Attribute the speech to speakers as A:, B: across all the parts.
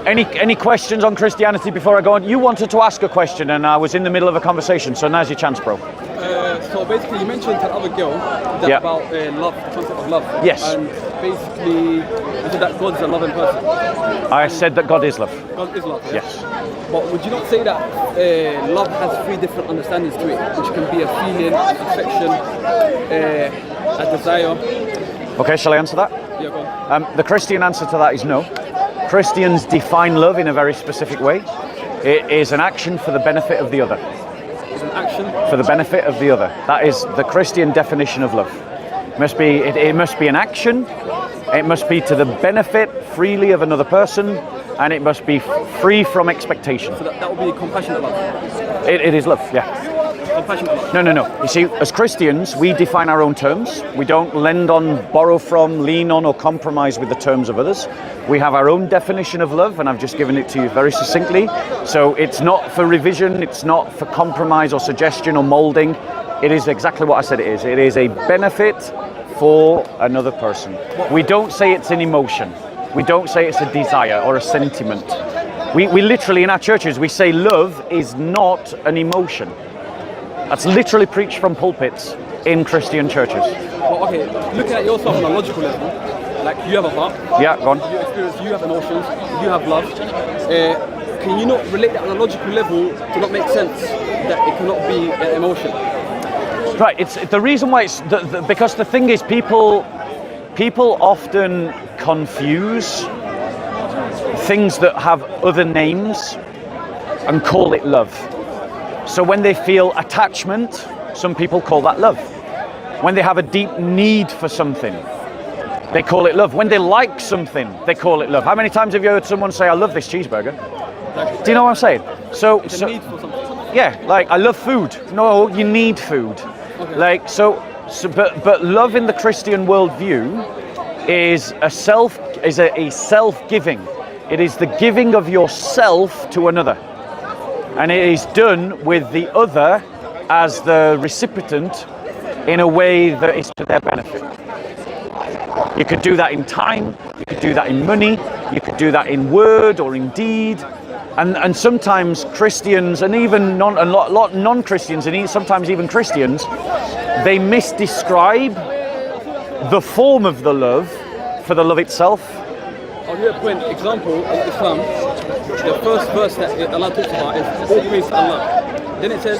A: Any questions on Christianity before I go on? You wanted to ask a question and I was in the middle of a conversation, so now's your chance, bro.
B: So basically you mentioned to the other girl about love, the concept of love.
A: Yes.
B: And basically you said that God's a loving person.
A: I said that God is love.
B: God is love,
A: Yes.
B: But would you not say that love has 3 different understandings to it, which can be a feeling, affection, a desire?
A: Okay, shall I answer that?
B: Yeah, go on.
A: The Christian answer to that is no. Christians define love in a very specific way. It is an action for the benefit of the other.
B: It's an action
A: for the benefit of the other. That is the Christian definition of love. It must be an action. It must be to the benefit freely of another person, and it must be free from expectation.
B: So that would be compassionate love.
A: It is love, yeah.
B: Compassionate love.
A: No. You see, as Christians, we define our own terms. We don't lend on, borrow from, lean on, or compromise with the terms of others. We have our own definition of love, and I've just given it to you very succinctly. So it's not for revision, it's not for compromise or suggestion or molding. It is exactly what I said it is. It is a benefit for another person. We don't say it's an emotion. We don't say it's a desire or a sentiment. We literally, in our churches, we say love is not an emotion. That's literally preached from pulpits in Christian churches.
B: Well, okay, looking at yourself on a logical level, like you have a heart,
A: yeah, go on.
B: You experience, you have emotions, you have love. Can you not relate that on a logical level to not make sense that it cannot be an emotion?
A: Right. It's the reason why it's because the thing is people often confuse things that have other names and call it love. So when they feel attachment, some people call that love. When they have a deep need for something, they call it love. When they like something, they call it love. How many times have you heard someone say, I love this cheeseburger? Do you know what I'm saying?
B: It's a need for something.
A: Yeah, like I love food. No, you need food. Okay. Like but love in the Christian worldview is a self-giving. It is the giving of yourself to another. And it is done with the other as the recipient in a way that is to their benefit. You could do that in time, you could do that in money, you could do that in word or in deed. And sometimes Christians and even non-Christians and sometimes even Christians, they misdescribe the form of the love for the love itself.
B: I'll give a point example in Islam. The first verse that Allah talks about is all praise to Allah. Then it says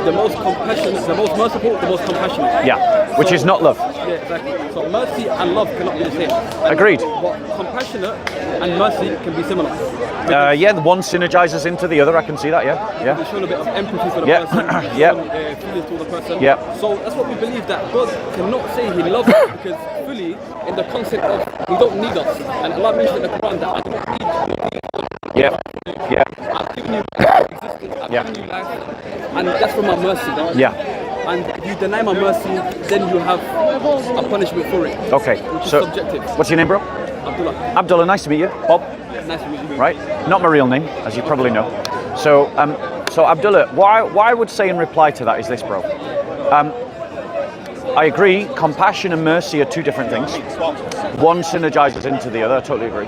B: the most compassionate, the most merciful, the most compassionate.
A: Yeah, which is not love.
B: Yeah, exactly. So mercy and love cannot be the same.
A: Agreed.
B: But compassionate and mercy can be similar.
A: Yeah, one synergizes into the other. I can see that. Yeah.
B: They show a bit of empathy for the person. Feelings for the person.
A: Yeah.
B: So that's what we believe, that God cannot say He loves us because fully in the concept of He don't need us. And Allah mentioned in the Quran that I don't need you.
A: Yeah.
B: I've given you existence. I've given you life, and that's for my mercy.
A: Yeah.
B: And if you deny my mercy, then you have a punishment for it.
A: Okay.
B: Which is
A: so,
B: subjective.
A: What's your name, bro?
B: Abdullah.
A: Abdullah, nice to meet you. Bob.
B: Nice to meet you.
A: Right. Not my real name, as you probably know. So Abdullah, what I would say in reply to that is this, bro. I agree. Compassion and mercy are 2 different things. One synergizes into the other. I totally agree.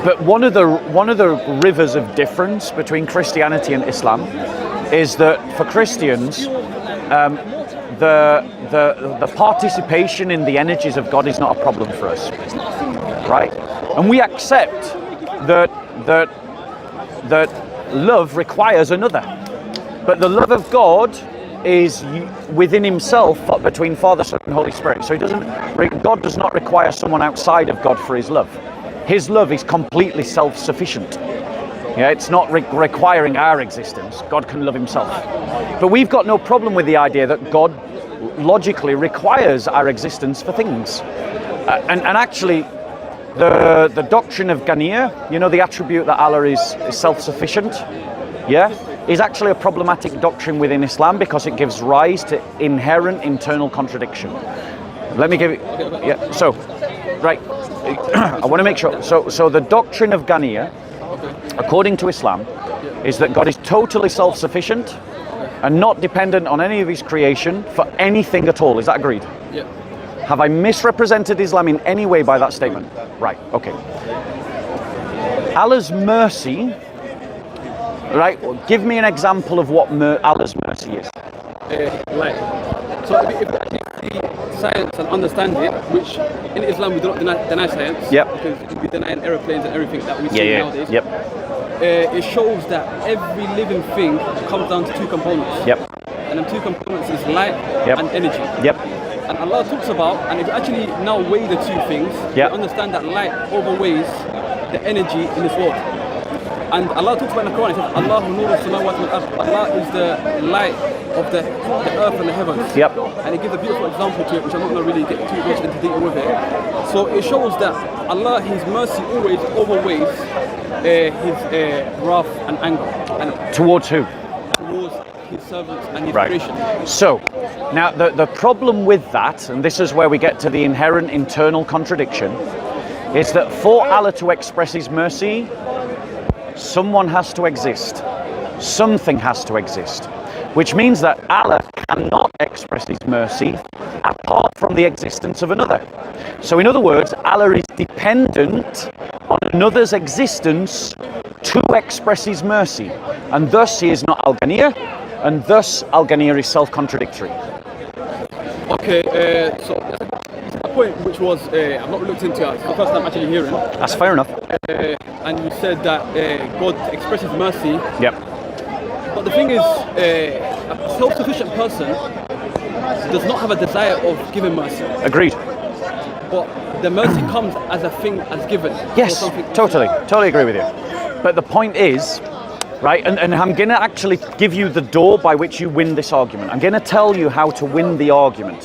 A: But one of the rivers of difference between Christianity and Islam is that for Christians, the participation in the energies of God is not a problem for us, right? And we accept that love requires another, but the love of God is within Himself, between Father, Son, and Holy Spirit. So God does not require someone outside of God for His love. His love is completely self-sufficient. Yeah, it's not requiring our existence. God can love Himself. But we've got no problem with the idea that God logically requires our existence for things. And actually, the doctrine of Ghaniya, the attribute that Allah is self-sufficient, is actually a problematic doctrine within Islam because it gives rise to inherent internal contradiction. Let me give it. Yeah. So, right. I want to make sure. So the doctrine of Ghaniya, according to Islam, is that God is totally self-sufficient and not dependent on any of His creation for anything at all. Is that agreed?
B: Yeah.
A: Have I misrepresented Islam in any way by that statement? Right. Okay. Allah's mercy, right? Give me an example of what Allah's mercy is.
B: Light. So if you actually see science and understand it, which in Islam we do not deny science,
A: Yep.
B: because we deny airplanes and everything that we see nowadays.
A: Yep.
B: It shows that every living thing comes down to two components.
A: Yep.
B: And the two components is light
A: Yep.
B: and energy.
A: Yep.
B: And Allah talks about, and if you actually now weigh the two things, you
A: Yep.
B: understand that light overweighs the energy in this world. And Allah talks about in the Quran, He says, Allahu nuru samawati wal ard. Allah is the light of the earth and the heavens.
A: Yep.
B: And He gives a beautiful example to it, which I'm not going to really get too much into detail with it. So it shows that Allah, His mercy always overweighs His wrath and anger. And
A: Towards who?
B: towards His servants and His
A: Right.
B: creation.
A: So, now the problem with that, and this is where we get to the inherent internal contradiction, is that for Allah to express His mercy, someone has to exist. Something has to exist. Which means that Allah cannot express His mercy apart from the existence of another. So in other words, Allah is dependent on another's existence to express His mercy. And thus He is not Al-Ghaniyah, and thus Al-Ghaniyah is self-contradictory.
B: Okay, so a point which was, I've not looked into it, it's the first time actually hearing.
A: That's fair enough.
B: And you said that God expresses mercy.
A: Yep.
B: But the thing is, a self-sufficient person does not have a desire of giving mercy.
A: Agreed.
B: But the mercy comes as a thing as given.
A: Yes,
B: or something.
A: totally agree with you. But the point is, right, and I'm going to actually give you the door by which you win this argument. I'm going to tell you how to win the argument.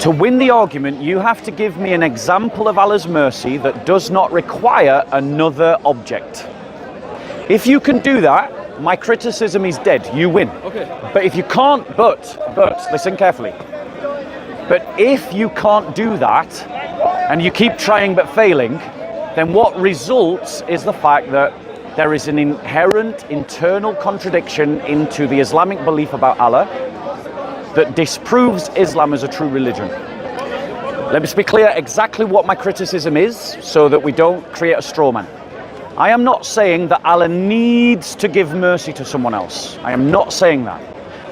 A: To win the argument, you have to give me an example of Allah's mercy that does not require another object. If you can do that, my criticism is dead. You win.
B: Okay.
A: But if you can't, but listen carefully. But if you can't do that, and you keep trying but failing, then what results is the fact that there is an inherent internal contradiction into the Islamic belief about Allah that disproves Islam as a true religion. Let me be clear exactly what my criticism is so that we don't create a straw man. I am not saying that Allah needs to give mercy to someone else. I am not saying that.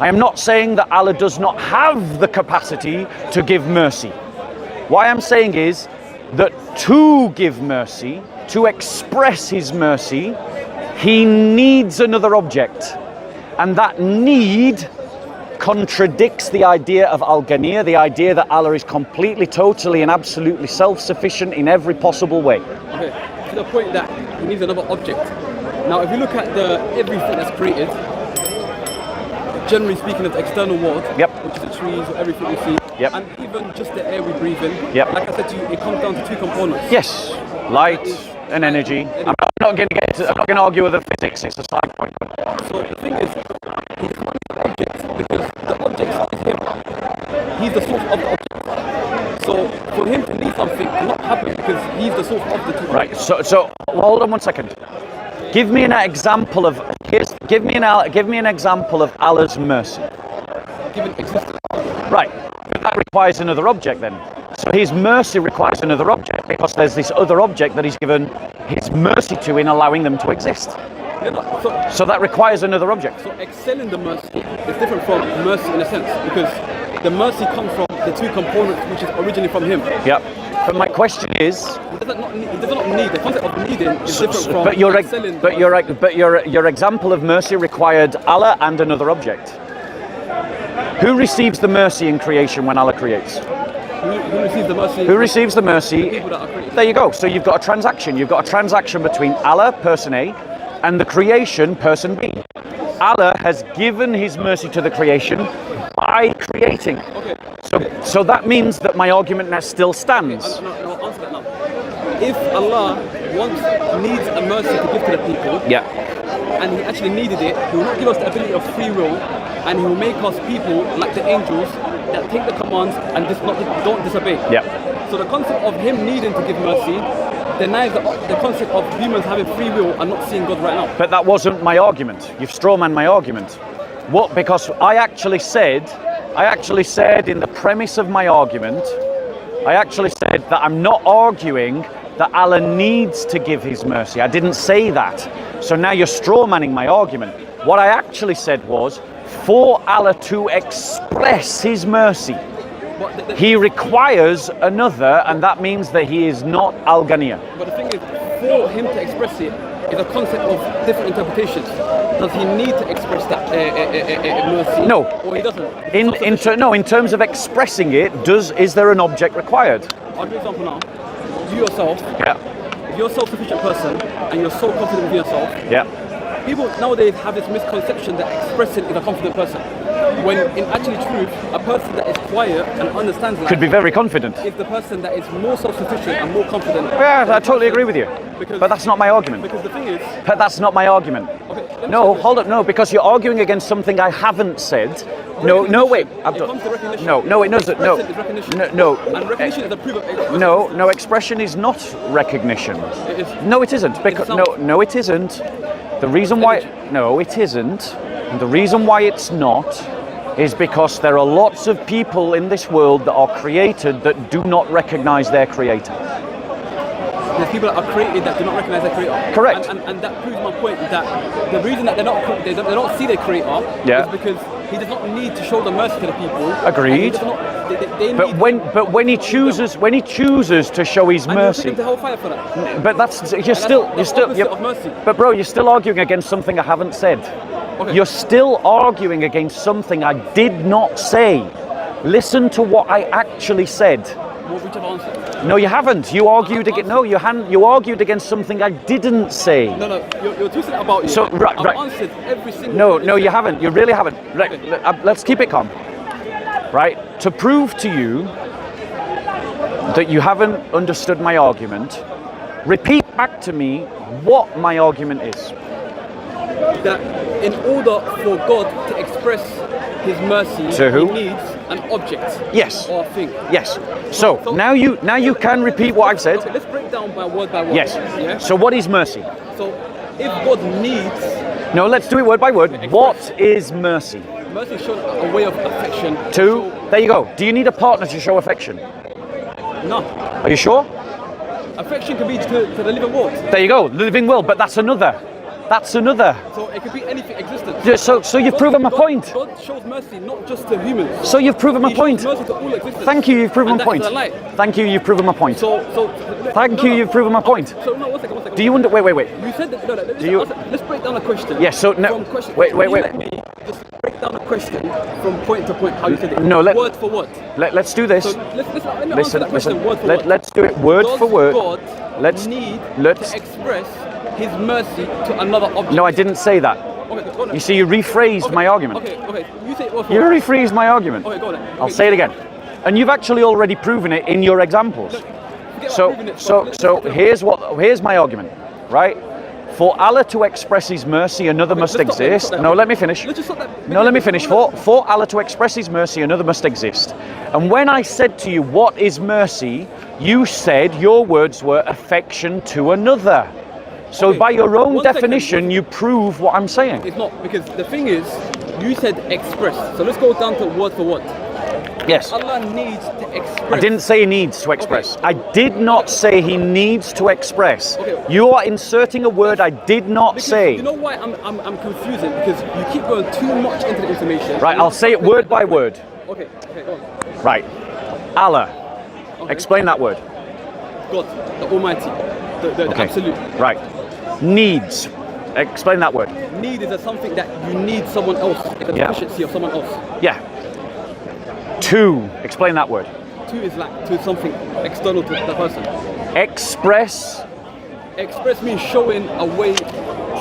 A: I am not saying that Allah does not have the capacity to give mercy. What I am saying is that to give mercy, to express His mercy, He needs another object. And that need contradicts the idea of Al-Ghaniyah, the idea that Allah is completely, totally and absolutely self-sufficient in every possible way.
B: Okay. To the point that He needs another object. Now, if you look at everything that's created, generally speaking, of the external world,
A: Yep.
B: which is the trees, everything we see,
A: Yep.
B: and even just the air we breathe in.
A: Yep.
B: Like I said to you, it comes down to two components.
A: Yes, light and energy. I'm not going to argue with the physics. It's a side point.
B: So the thing is, He's not the object because the object is Him. He's the source of the object. So for Him to need something cannot happen because He's the source of the two.
A: Right. So hold on one second. Give me an example of give me an example of Allah's mercy.
B: Given existence.
A: Right. But that requires another object then. So His mercy requires another object because there's this other object that He's given His mercy to in allowing them to exist.
B: Yeah,
A: So that requires another object.
B: so excelling the mercy is different from mercy in a sense because the mercy comes from the two components which is originally from Him.
A: Yeah. But my question is,
B: He does not need the concept of needing is different from
A: but your
B: excelling.
A: your example of mercy required Allah and another object. Who receives the mercy in creation when Allah creates?
B: Who receives the mercy?
A: Who receives the mercy?
B: People that are created.
A: There you go. So you've got a transaction. You've got a transaction between Allah, person A, and the creation, person B. Allah has given His mercy to the creation by creating.
B: Okay.
A: So that means that my argument now still stands.
B: No, answer that now. If Allah needs a mercy to give to the people,
A: Yeah.
B: and He actually needed it, He will not give us the ability of free will, and He will make us people like the angels that take the commands and don't disobey.
A: Yeah.
B: So the concept of Him needing to give mercy denies the concept of humans having free will and not seeing God right now.
A: But that wasn't my argument. You've strawmanned my argument. What? Because I actually said in the premise of my argument, I actually said that I'm not arguing that Allah needs to give his mercy. I didn't say that. So now you're straw-manning my argument. What I actually said was, for Allah to express his mercy, he requires another, and that means that he is not Al-Ghaniya.
B: But the thing is, for him to express it is a concept of different interpretations. Does he need to express that mercy?
A: No.
B: Or he doesn't?
A: In terms of expressing it, is there an object required?
B: I'll give you an example now. You yourself,
A: Yeah.
B: if you're a self-sufficient person and you're so confident with yourself,
A: Yeah.
B: people nowadays have this misconception that expressing is a confident person. When in actually truth, a person that is quiet and understands life
A: Could be very confident.
B: is the person that is more self-sufficient and more confident.
A: Yeah, I totally agree with you. But that's not my argument.
B: Because the thing is,
A: But that's not my argument.
B: okay, let me
A: No,
B: say this.
A: hold up, no, because you're arguing against something I haven't said. No, wait,
B: It
A: Abdul.
B: comes to recognition.
A: No, it doesn't. No,
B: Expressing is recognition.
A: no,
B: And recognition is a proof of expression.
A: no. Expression is not recognition.
B: It is.
A: No, it isn't. Because
B: It's
A: no, it isn't. The reason why, no, it isn't. And the reason why it's not is because there are lots of people in this world that are created that do not recognize their creator.
B: There's people that are created that do not recognize their creator.
A: Correct.
B: And that proves my point that the reason that they don't see their creator
A: Yeah.
B: is because he does not need to show the mercy to the people.
A: Agreed.
B: And he does not, they
A: But
B: need
A: when he chooses to show his
B: and you
A: mercy,
B: take him to hellfire for that.
A: but that's
B: That's the opposite of mercy.
A: But bro, you're still arguing against something I haven't said.
B: Okay.
A: You're still arguing against something I did not say. Listen to what I actually said.
B: What would you have answered?
A: No, you haven't. You argued against. No, you argued against something I didn't say.
B: No, you're twisting it about you.
A: So, right.
B: I've answered every single
A: No,
B: thing
A: no,
B: you
A: you
B: said.
A: haven't. You really haven't. Right, let's keep it calm. Right? To prove to you that you haven't understood my argument, repeat back to me what my argument is.
B: That in order for God to express his mercy,
A: To who?
B: he needs an object.
A: Yes.
B: Or a thing.
A: Yes. So now you can repeat what I've said.
B: Okay, let's break down by word.
A: Yes.
B: Yeah?
A: So what is mercy?
B: So if God needs,
A: No, let's do it word by word. What is mercy?
B: mercy is shown a way of affection.
A: Two. There you go. Do you need a partner to show affection?
B: No.
A: Are you sure?
B: Affection can be to the living world.
A: There you go. Living will, but that's another. That's another.
B: So it could be anything existent.
A: Yeah, so you've proven my point.
B: God shows mercy not just to humans.
A: So you've proven my
B: He
A: point.
B: shows mercy to all existence.
A: Thank you. You've proven
B: And
A: my
B: that
A: point.
B: is a light.
A: Thank you. You've proven my point. Thank you. You've proven my point.
B: So no, one second.
A: Do you wait?
B: You said that. No,
A: you-
B: let's break down the question.
A: Yes. So no.
B: From question.
A: Wait.
B: Can you let me just break down the question from point to point. How you said it.
A: No,
B: word for word.
A: Let's do this.
B: So let me answer that question word for word.
A: Let's do it word
B: Does
A: for word.
B: God
A: Let's
B: need
A: let's.
B: to express his mercy to another object?
A: No, I didn't say that.
B: Okay, go on.
A: You see, you rephrased my argument.
B: Okay. You say it word for
A: You
B: word.
A: rephrased my argument.
B: Okay, go on.
A: I'll say it again. And you've actually already proven it in your examples.
B: Forget
A: So,
B: about proving it,
A: so here's my argument, right? For Allah to express his mercy, another must
B: let's stop there, let's
A: exist.
B: stop
A: No,
B: there.
A: let me finish.
B: Let's just stop that.
A: No, let me finish. For Allah to express his mercy, another must exist. And when I said to you, what is mercy? You said, your words were affection to another. So
B: Okay,
A: by your own
B: one second.
A: definition, you prove what I'm saying.
B: It's not, because the thing is, you said express. So let's go down to word for word.
A: Yes.
B: Allah needs to express.
A: I didn't say he needs to express.
B: Okay.
A: I did not say he needs to express.
B: Okay.
A: You are inserting a word I did not
B: Because
A: say.
B: You know why I'm confusing? Because you keep going too much into the information.
A: Right, I'll say it word by word.
B: Okay, go on.
A: Right. Allah.
B: Okay.
A: Explain that word.
B: God, the Almighty, the
A: Okay.
B: Absolute.
A: Right. Needs. Explain that word.
B: Need is something that you need someone else, like a
A: Yeah.
B: deficiency of someone else.
A: Yeah. To. Explain that word.
B: To is like to something external to the person.
A: Express.
B: Express means showing a way,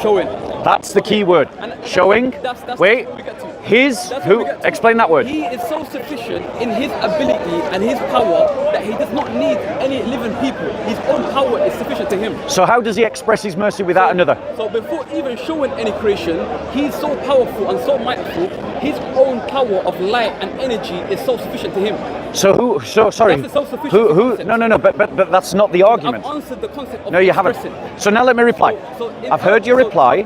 B: showing.
A: That's the key word.
B: And
A: Showing.
B: That's
A: Wait.
B: what we get to.
A: His.
B: That's what
A: Who?
B: we get to.
A: Explain that word.
B: He is so sufficient in his ability and his power that he does not need any living people. His own power is sufficient to him.
A: So how does he express his mercy without another?
B: So before even showing any creation, he's so powerful and so mightiful, his own power of light and energy is so sufficient to him.
A: So who? So sorry.
B: That's the self-sufficient
A: Who?
B: concept.
A: No. But that's not the argument.
B: I've answered the concept of
A: No, you haven't.
B: expressing.
A: So now let me reply.
B: So in-
A: I've heard your reply.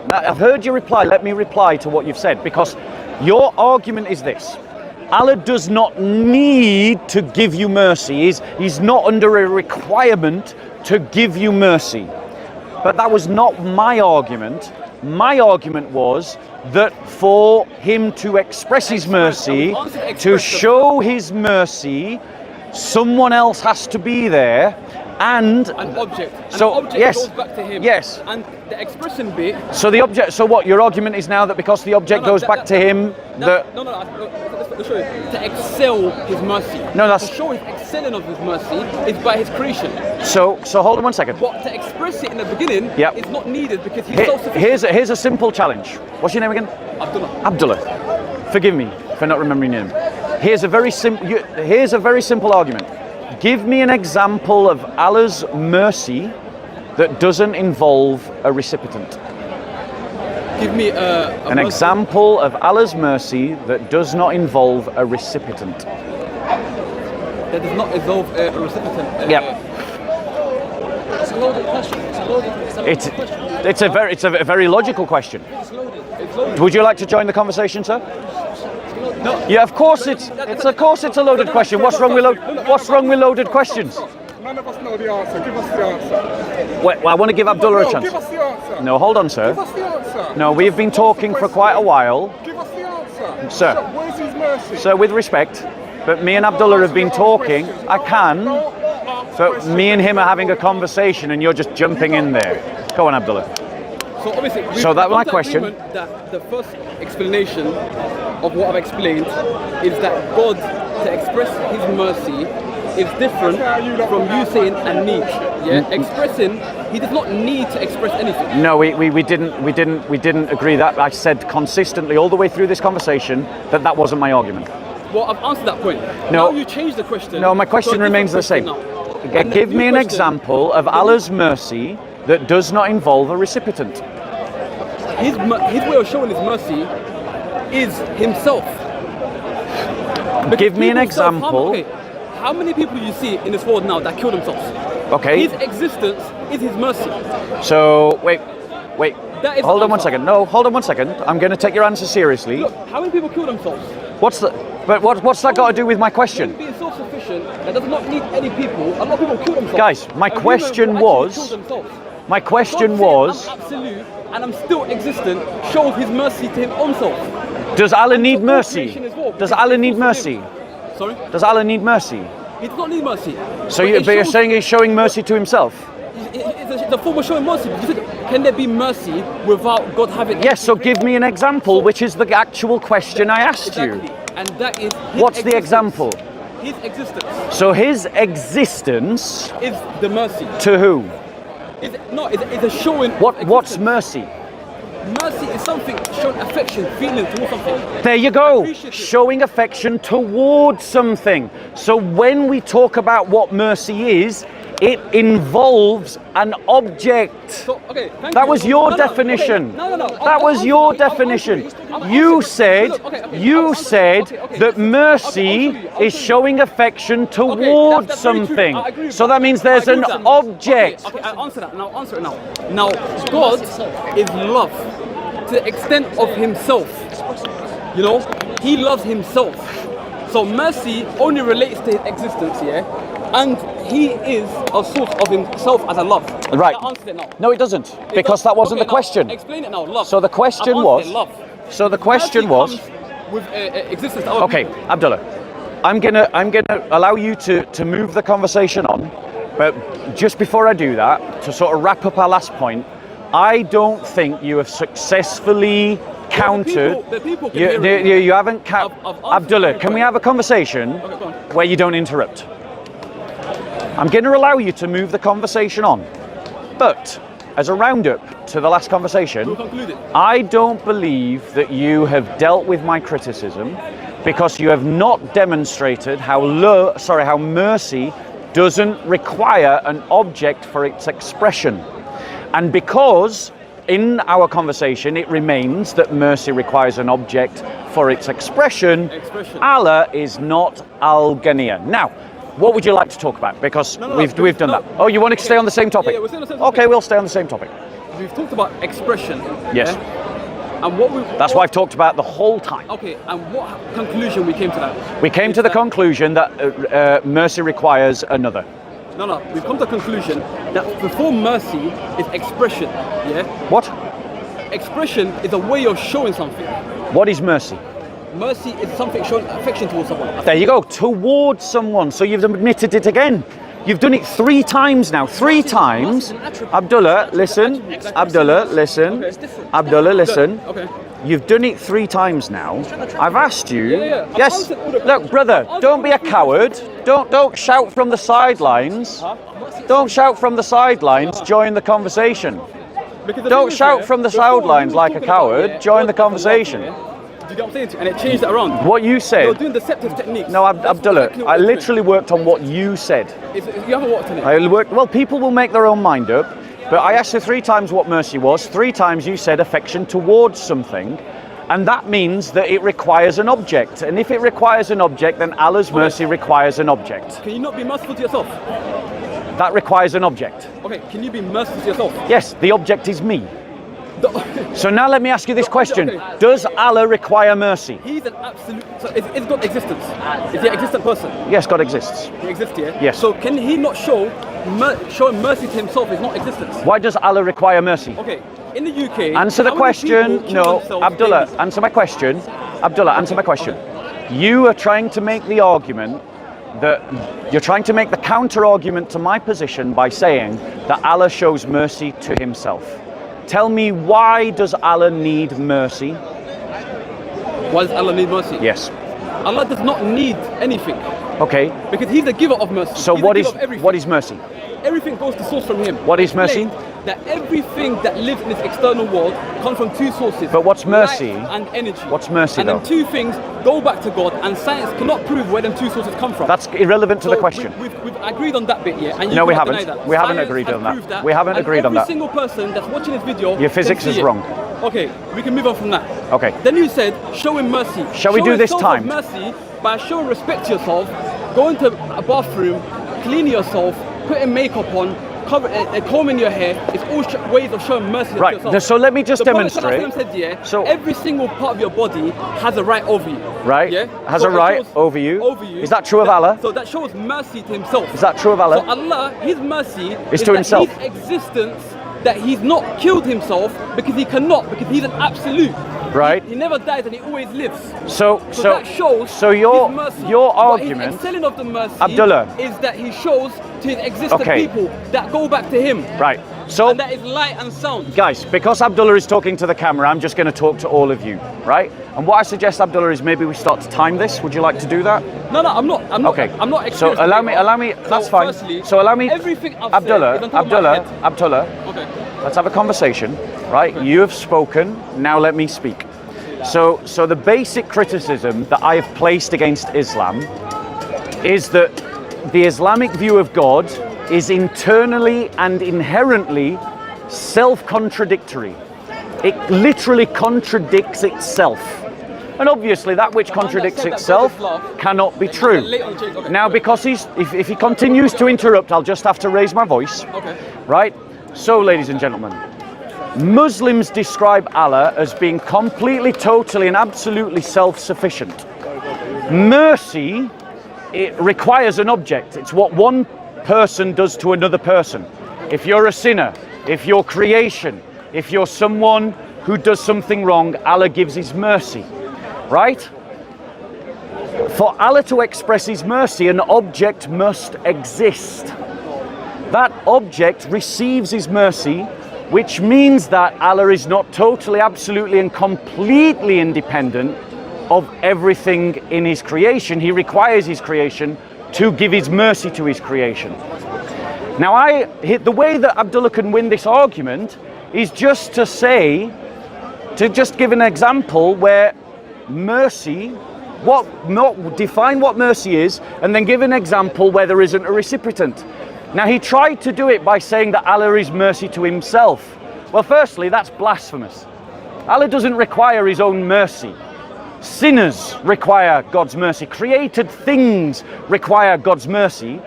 A: Now, I've heard your reply. Let me reply to what you've said, because your argument is this. Allah does not need to give you mercy. He's not under a requirement to give you mercy. But that was not my argument. My argument was that for him to express his mercy, to show his mercy, someone else has to be there, and
B: an object.
A: So
B: An object
A: yes,
B: goes back to him.
A: yes.
B: And the expression bit.
A: So the object. So what? Your argument is now that because the object goes back to him, that
B: No. To show to excel his mercy.
A: No, that's-
B: to show his excelling of his mercy is by his creation.
A: So hold on one second.
B: But to express it in the beginning
A: Yep.
B: is not needed because he's self-sufficient.
A: Here's a simple challenge. What's your name again?
B: Abdullah.
A: Abdullah. Forgive me for not remembering your name. Here's a very simple argument. Give me an example of Allah's mercy that doesn't involve a recipient.
B: Give me
A: An example of Allah's mercy that does not involve a recipient.
B: that does not involve a recipient.
A: Yep.
C: It's a loaded question.
A: It's a very logical question.
C: It's loaded.
B: It's loaded.
A: Would you like to join the conversation, sir?
B: No.
A: Yeah, of course it's a loaded question. What's wrong with loaded questions?
D: None of us know the answer. Give us the answer.
A: Wait, I want to give Abdullah a
D: No,
A: chance.
D: give us the answer.
A: No, hold on, sir.
D: Give us the answer.
A: No, we've been talking for quite a while.
D: Give us the answer.
A: Sir.
D: Where's his mercy?
A: So with respect, but me and Abdullah have been talking. I can. So me and him are having a conversation and you're just jumping in there. Go on, Abdullah.
B: So obviously,
A: So that
B: we've
A: my
B: come to
A: question.
B: agreement That the first explanation of what I've explained is that God, to express His mercy, is different from you saying "I need." Yeah, expressing, He does not need to express anything.
A: No, we didn't agree that. I said consistently all the way through this conversation that wasn't my argument.
B: Well, I've answered that point.
A: No.
B: Now you change the question.
A: No, my
B: to a
A: question
B: different
A: remains the
B: question
A: same.
B: now. And the
A: Give me
B: new
A: an
B: question-
A: example of Allah's mercy that does not involve a recipient.
B: His way of showing His mercy is Himself. Because
A: Give me an
B: people self-harm.
A: example.
B: Okay, how many people do you see in this world now that kill themselves?
A: Okay.
B: His existence is His mercy.
A: So wait.
B: That is
A: Hold
B: the
A: on one
B: answer.
A: second. No, hold on one second. I'm going to take your answer seriously.
B: Look, how many people kill themselves?
A: What's that got to do with my question?
B: Being self-sufficient, that does not need any people. A lot of people kill themselves.
A: Guys, my
B: A human
A: question
B: will
A: was-
B: actually kill themselves.
A: My question
B: God
A: was,
B: saying, I'm absolute and I'm still existent shows His mercy to Him own self.
A: does Allah need
B: all
A: mercy?
B: creation as well,
A: Does
B: because
A: Allah
B: it's
A: need
B: also
A: mercy?
B: Him. Sorry?
A: Does Allah need mercy?
B: He does not need mercy.
A: So
B: But it
A: you're
B: shows-
A: saying He's showing mercy to Himself?
B: It's a form of showing mercy. You said, can there be mercy without God having?
A: Yes, so give me an example, which is the actual question I asked you.
B: Exactly. And that is. His
A: What's the
B: existence.
A: example?
B: His existence
A: So His existence
B: is the mercy.
A: to who?
B: It's a showing. of
A: What's
B: existence.
A: mercy?
B: Mercy is something showing affection, feeling towards something.
A: There you go.
B: Appreciative.
A: Showing affection towards something. So when we talk about what mercy is, it involves an object.
B: So, okay, thank
A: That
B: you.
A: was your
B: No,
A: definition.
B: Okay, no.
A: That was your definition. You said that mercy is showing affection towards
B: that's very true.
A: something.
B: I agree with
A: So
B: that.
A: that means there's
B: I agree
A: an
B: with that.
A: object.
B: Okay, I answer that. Now answer it now. Now, God is love to the extent of Himself. You know, He loves Himself. So mercy only relates to His existence, yeah? And He is a source of Himself as a love.
A: Right.
B: I answered it now.
A: No, it doesn't, because that wasn't
B: Okay,
A: the question.
B: Now, explain it now. Love.
A: So the question
B: I've
A: was.
B: answered love.
A: So the question
B: Mercy
A: was.
B: comes with existence. To other
A: Okay,
B: people.
A: Abdullah, I'm gonna allow you to move the conversation on, but just before I do that, to sort of wrap up our last point, I don't think you have successfully countered.
B: the people can hear it.
A: You haven't counted.
B: I've answered
A: Abdullah,
B: your
A: can we
B: point.
A: have a conversation
B: Okay, go on.
A: where you don't interrupt? I'm going to allow you to move the conversation on, but as a roundup to the last conversation,
B: We'll conclude it.
A: I don't believe that you have dealt with my criticism because you have not demonstrated how mercy doesn't require an object for its expression. And because in our conversation it remains that mercy requires an object for its expression. Allah is not Al-Ghaniya. Now, what would you like to talk about? Because we've done that. Oh, you want to stay on the same topic?
B: Yeah, we're staying on the same topic.
A: Okay, we'll stay on the same topic.
B: We've talked about expression.
A: Yes.
B: yeah? And what we
A: That's what I've talked about the whole time.
B: Okay, and what conclusion we came to that?
A: We came to the conclusion that mercy requires another.
B: No, we've come to the conclusion that before mercy is expression, yeah?
A: What?
B: Expression is a way of showing something.
A: What is mercy?
B: Mercy is something showing affection towards someone.
A: There you go, towards someone. So you've admitted it again. You've done it 3 times now. 3 times. Abdullah, listen. Abdullah, listen. Abdullah, listen.
B: Okay.
A: You've done it 3 times now. I've asked you.
B: Yeah. I've
A: Yes.
B: answered all the
A: Look,
B: questions.
A: brother,
B: I've
A: don't be a
B: answered
A: coward. Don't shout from the sidelines. Don't shout from the sidelines. Join the conversation.
B: Because the
A: Don't
B: thing is,
A: shout
B: yeah,
A: from the
B: before you
A: sidelines
B: were
A: like a
B: talking about,
A: coward.
B: yeah,
A: Join the
B: God from
A: conversation.
B: love, yeah. Do you get what I'm saying to you? And it changed it around.
A: What you
B: You're
A: said.
B: doing deceptive techniques.
A: No,
B: That's
A: Abdullah,
B: exactly what
A: I
B: you're doing.
A: literally worked on what you said.
B: You haven't worked on it.
A: I worked. Well, people will make their own mind up. But I asked you 3 times what mercy was. 3 times you said affection towards something. And that means that it requires an object. And if it requires an object, then Allah's mercy requires an object.
B: Can you not be merciful to yourself?
A: That requires an object.
B: Okay, can you be merciful to yourself?
A: Yes, the object is me.
B: The-
A: So now let me ask you this question.
B: Okay.
A: Does Allah require mercy?
B: He's an absolute. So is God existence? Is he an existent person?
A: Yes, God exists.
B: He exists, yeah?
A: Yes.
B: So can he not showing mercy to himself is not existence?
A: Why does Allah require mercy?
B: Okay, in the UK.
A: Answer the
B: how many
A: question.
B: people kill
A: No,
B: themselves
A: Abdullah,
B: daily?
A: answer my question. Abdullah, answer my question. You are trying to make the argument that you're trying to make the counter argument to my position by saying that Allah shows mercy to himself. Tell me, why does Allah need mercy?
B: Why does Allah need mercy?
A: Yes.
B: Allah does not need anything
A: Okay.
B: because He's the giver of mercy.
A: So
B: He's
A: what
B: the
A: is
B: giver of everything.
A: what is mercy?
B: Everything goes to source from Him.
A: What is mercy?
B: Explained That everything that lives in this external world comes from 2 sources.
A: But what's mercy?
B: Light and energy.
A: What's mercy,
B: And
A: though?
B: then 2 things go back to God, and science cannot prove where them 2 sources come from.
A: That's irrelevant to the
B: So
A: question.
B: We've agreed on that bit, yeah. And you
A: No, we
B: cannot
A: haven't.
B: deny that.
A: We haven't
B: Science
A: agreed
B: has
A: on that.
B: proved
A: We haven't
B: and
A: agreed on that.
B: Every single person that's watching this video.
A: Your
B: can
A: physics
B: see
A: is
B: it.
A: wrong.
B: Okay, we can move on from that.
A: Okay.
B: Then you said showing mercy.
A: Shall we
B: Show
A: do this
B: yourself
A: timed?
B: mercy by showing respect to yourself, going to a bathroom, cleaning yourself, putting makeup on, combing your hair. It's all ways of showing mercy
A: Right,
B: to yourself.
A: so let me just
B: The Prophet
A: demonstrate.
B: ﷺ said, yeah,
A: So-
B: every single part of your body has a right over you.
A: Right?
B: Yeah?
A: Has
B: So
A: a
B: it
A: right
B: shows
A: over you.
B: Over you.
A: Is that true of Allah?
B: So that shows mercy to himself.
A: Is that true of
B: So
A: Allah?
B: Allah, His mercy
A: Is
B: is
A: to
B: that
A: himself.
B: His existence, that He's not killed Himself because He cannot, because He's an absolute.
A: Right.
B: He never dies and He always lives.
A: So
B: that shows
A: so
B: His mercy.
A: your
B: But His
A: argument,
B: excelling of the mercy
A: Abdullah.
B: is that He shows to His existent
A: Okay.
B: people that go back to Him.
A: right? So
B: And that is light and sound.
A: guys, because Abdullah is talking to the camera, I'm just going to talk to all of you, right? And what I suggest, Abdullah, is maybe we start to time this. Would you like to do that?
B: No, I'm not.
A: Okay.
B: I'm not
A: So
B: experienced.
A: allow me. That's fine.
B: Firstly,
A: So allow me.
B: Everything I've
A: Abdullah,
B: said is on top of my head.
A: Abdullah.
B: Okay.
A: Let's have a conversation, right? You have spoken. Now let me speak. So the basic criticism that I have placed against Islam is that the Islamic view of God is internally and inherently self-contradictory. It literally contradicts itself. And obviously that which contradicts
B: said that
A: itself
B: God is love,
A: cannot be
B: then
A: true.
B: late on the change. Okay.
A: Now, because if he continues to interrupt, I'll just have to raise my voice.
B: Okay.
A: Right? So, ladies and gentlemen, Muslims describe Allah as being completely, totally, and absolutely self-sufficient. Mercy, it requires an object. It's what one person does to another person. If you're a sinner, if you're creation, if you're someone who does something wrong, Allah gives His mercy. Right? For Allah to express His mercy, an object must exist. That object receives His mercy, which means that Allah is not totally, absolutely, and completely independent of everything in His creation. He requires His creation to give His mercy to His creation. Now, the way that Abdullah can win this argument is just to say, to just give an example where mercy, define what mercy is, and then give an example where there isn't a recipient. Now, he tried to do it by saying that Allah is mercy to Himself. Well, firstly, that's blasphemous. Allah doesn't require His own mercy. Sinners require God's mercy. Created things require God's mercy.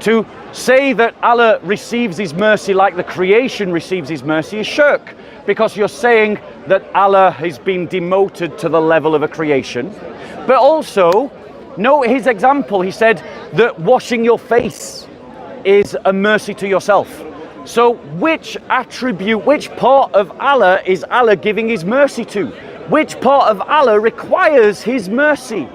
A: To say that Allah receives His mercy like the creation receives His mercy is shirk. because you're saying that Allah has been demoted to the level of a creation. But also, note his example. He said that washing your face is a mercy to yourself. So which attribute, which part of Allah is Allah giving his mercy to? Which part of Allah requires his mercy?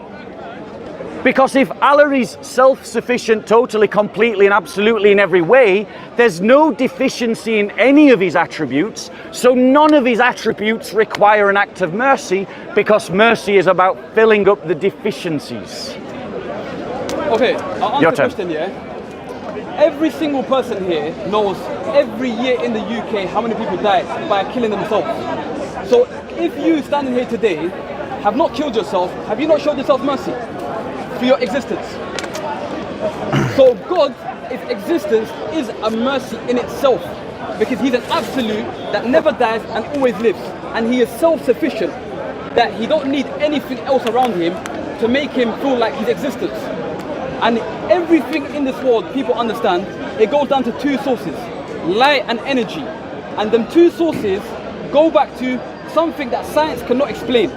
A: Because if Allah is self-sufficient totally, completely and absolutely in every way, there's no deficiency in any of his attributes, so none of his attributes require an act of mercy, because mercy is about filling up the deficiencies.
B: Okay, I'll
A: Your
B: answer the
A: turn.
B: question, yeah? Every single person here knows every year in the UK how many people die by killing themselves. So if you standing here today have not killed yourself, have you not showed yourself mercy for your existence? So God's existence is a mercy in itself, because he's an absolute that never dies and always lives, and he is self-sufficient, that he don't need anything else around him to make him feel like his existence. And everything in this world, people understand, it goes down to two sources, light and energy, and them two sources go back to something that science cannot explain.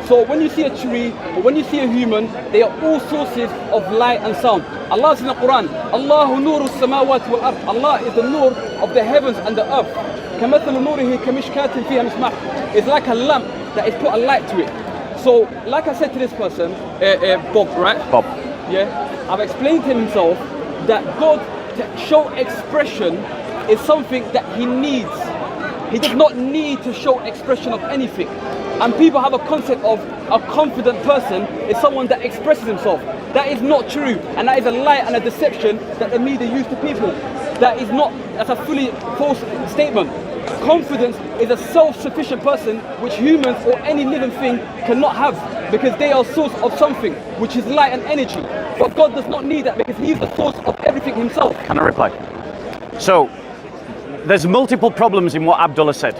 B: So when you see a tree or when you see a human, they are all sources of light and sound. Allah says in the Quran, Allahu nuru samawati wal ard. Allah is the nur of the heavens and the earth. كَمَثَلُ نُورِهِ كَمِشْكَاتٍ فِيهَا مِصْبَاحٌ. It's like a lamp that is put a light to it. So like I said to this person, Bob, right?
A: Bob.
B: Yeah, I've explained to himself that God, to show expression, is something that he needs. He does not need to show expression of anything. And people have a concept of a confident person is someone that expresses himself. That is not true, and that is a lie and a deception that the media use to people. That's a fully false statement. Confidence is a self-sufficient person which humans or any living thing cannot have, because they are source of something which is light and energy. But God does not need that, because he is the source of everything himself.
A: Can I reply? So, there's multiple problems in what Abdullah said.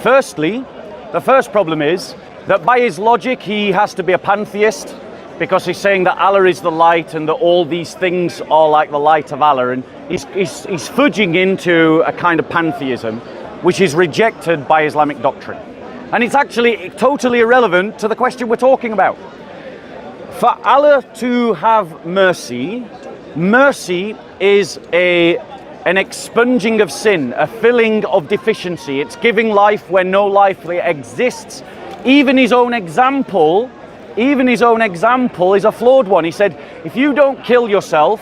A: Firstly, the first problem is that by his logic he has to be a pantheist, because he's saying that Allah is the light and that all these things are like the light of Allah, and he's fudging into a kind of pantheism which is rejected by Islamic doctrine. And it's actually totally irrelevant to the question we're talking about. For Allah to have mercy, mercy is an expunging of sin, a filling of deficiency. It's giving life where no life exists. Even his own example is a flawed one. He said, if you don't kill yourself,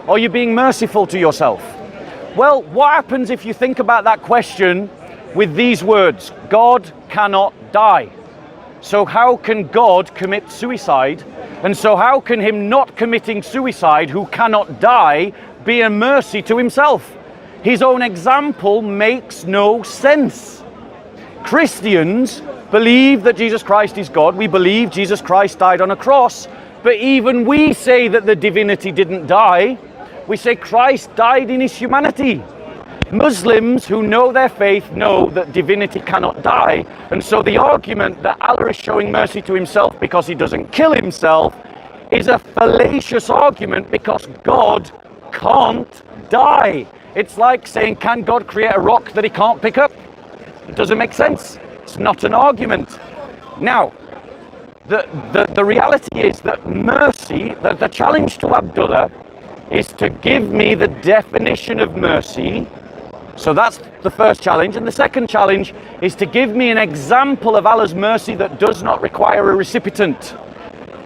A: are you being merciful to yourself? Well, what happens if you think about that question with these words? God cannot die. So how can God commit suicide? And so how can him not committing suicide, who cannot die, be a mercy to himself? His own example makes no sense. Christians believe that Jesus Christ is God. We believe Jesus Christ died on a cross. But even we say that the divinity didn't die. We say Christ died in his humanity. Muslims who know their faith know that divinity cannot die. And so the argument that Allah is showing mercy to himself because he doesn't kill himself is a fallacious argument, because God can't die. It's like saying, can God create a rock that he can't pick up? It doesn't make sense. It's not an argument. Now, the reality is that mercy, the challenge to Abdullah is to give me the definition of mercy. So that's the first challenge. And the second challenge is to give me an example of Allah's mercy that does not require a recipient.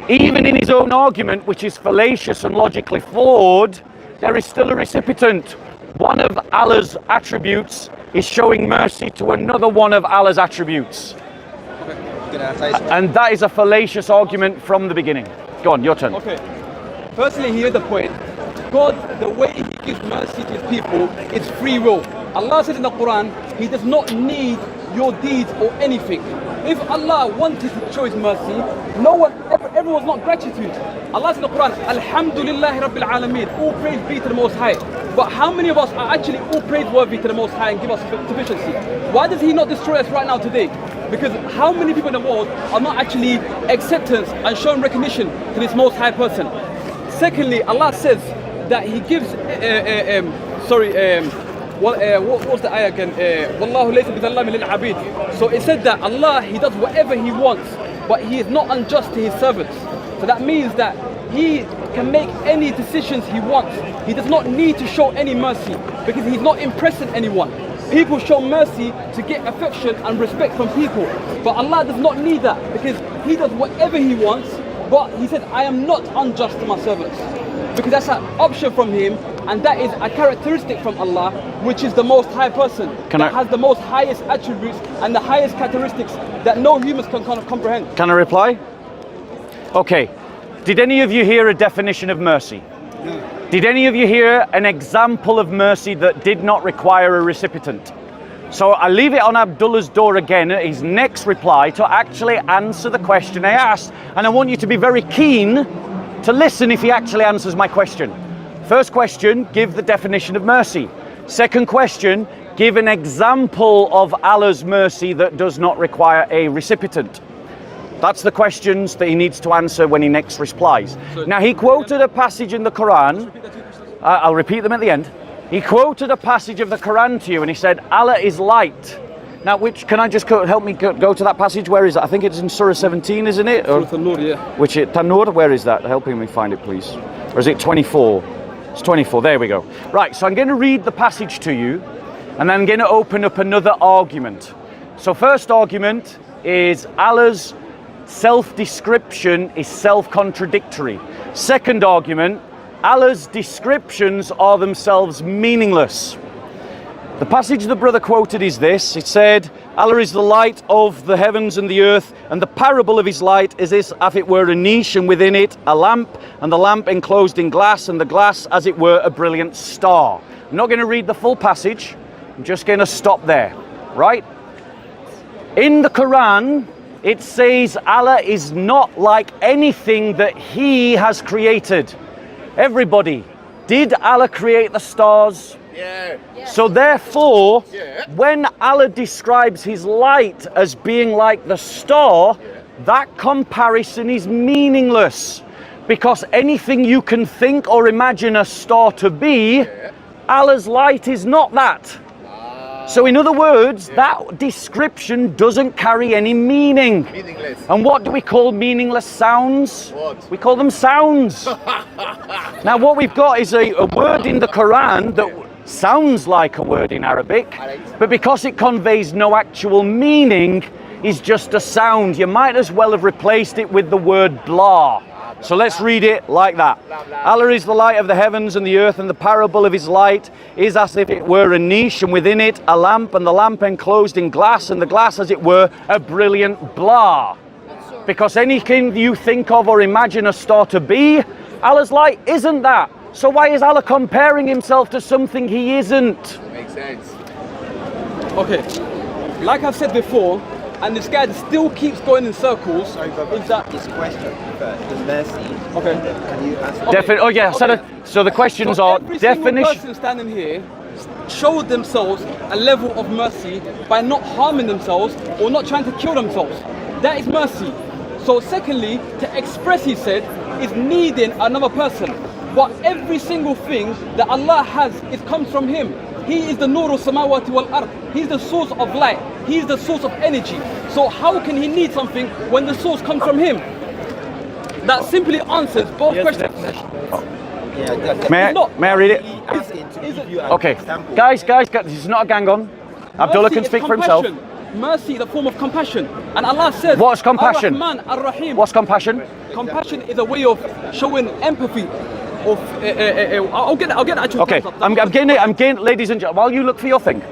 A: Even in his own argument, which is fallacious and logically flawed, there is still a recipient. One of Allah's attributes is showing mercy to another one of Allah's attributes. And that is a fallacious argument from the beginning. Go on, your turn.
B: Okay. Firstly, here's the point. God, the way he gives mercy to his people is free will. Allah says in the Quran, he does not need your deeds or anything. If Allah wanted to show his mercy, everyone's not gratitude. Allah says in the Quran, Alhamdulillahi Rabbil Alameen, all praise be to the Most High. But how many of us are actually all praiseworthy to the Most High and give us sufficiency? Why does he not destroy us right now today? Because how many people in the world are not actually acceptance and showing recognition to this Most High person? Secondly, Allah says that he gives, what was the ayah again? Wallahu laysa bidhallamin lil abid. So it said that Allah, He does whatever He wants, but He is not unjust to His servants. So that means that He can make any decisions He wants. He does not need to show any mercy because He's not impressing anyone. People show mercy to get affection and respect from people, but Allah does not need that because He does whatever He wants. But He said, I am not unjust to my servants, because that's an option from Him, and that is a characteristic from Allah, which is the most high person, has the most highest attributes and the highest characteristics that no humans can kind of comprehend.
A: Can I reply? Okay. Did any of you hear a definition of mercy?
D: No.
A: Did any of you hear an example of mercy that did not require a recipient? So I leave it on Abdullah's door again at his next reply to actually answer the question I asked. And I want you to be very keen to listen if he actually answers my question. First question, give the definition of mercy. Second question, give an example of Allah's mercy that does not require a recipient. That's the questions that he needs to answer when he next replies. Now, he quoted a passage in the Quran. I'll repeat them at the end. He quoted a passage of the Quran to you and he said, Allah is light. Now, which, can I just help me go to that passage? Where is it? I think it's in Surah 17, isn't it? Or,
B: Tanur, yeah.
A: which it, Tanur, where is that? Helping me find it, please. Or is it 24? It's 24, there we go. Right, so I'm going to read the passage to you and then I'm going to open up another argument. So first argument is Allah's self-description is self-contradictory. Second argument, Allah's descriptions are themselves meaningless. The passage the brother quoted is this. It said, Allah is the light of the heavens and the earth, and the parable of his light is as if it were a niche, and within it a lamp, and the lamp enclosed in glass, and the glass as it were a brilliant star. I'm not going to read the full passage. I'm just going to stop there, right? In the Quran, it says Allah is not like anything that He has created. Everybody, did Allah create the stars?
D: Yeah.
A: So therefore,
D: Yeah.
A: when Allah describes His light as being like the star, that comparison is meaningless. Because anything you can think or imagine a star to be, Allah's light is not that. So in other words, that description doesn't carry any meaning.
D: Meaningless.
A: And what do we call meaningless sounds?
D: What?
A: We call them sounds. Now what we've got is a word in the Quran that sounds like a word in Arabic, but because it conveys no actual meaning, is just a sound. You might as well have replaced it with the word blah. So let's read it like that. Allah is the light of the heavens and the earth, and the parable of His light is as if it were a niche, and within it a lamp, and the lamp enclosed in glass, and the glass as it were a brilliant blah. Because anything you think of or imagine a star to be, Allah's light isn't that. So why is Allah comparing Himself to something He isn't?
D: Makes sense.
B: Okay, like I've said before, and this guy still keeps going in circles, is that...
E: This question first, the mercy.
B: Okay.
E: Can you answer?
A: Oh yeah, so the questions are
B: every single
A: definition.
B: person standing here showed themselves a level of mercy by not harming themselves or not trying to kill themselves. That is mercy. So secondly, to express, he said, is needing another person. But every single thing that Allah has, it comes from Him. He is the Nuru Samawati wal Ard. He's the source of light. He's the source of energy. So how can He need something when the source comes from Him? That simply answers both questions.
E: Yeah,
A: May I read it?
E: asking to give you an
A: Okay,
E: example.
A: guys, this is not a gang on. Abdullah
B: Mercy
A: can
B: is
A: speak for himself.
B: compassion. Mercy is a form of compassion. And Allah says,
A: What's compassion?
B: Ar-Rahman, Ar-Rahim.
A: What's compassion?
B: Compassion is a way of showing empathy. I'll get the actual
A: Okay,
B: terms up.
A: I'm getting, ladies and gentlemen, while you look for your thing,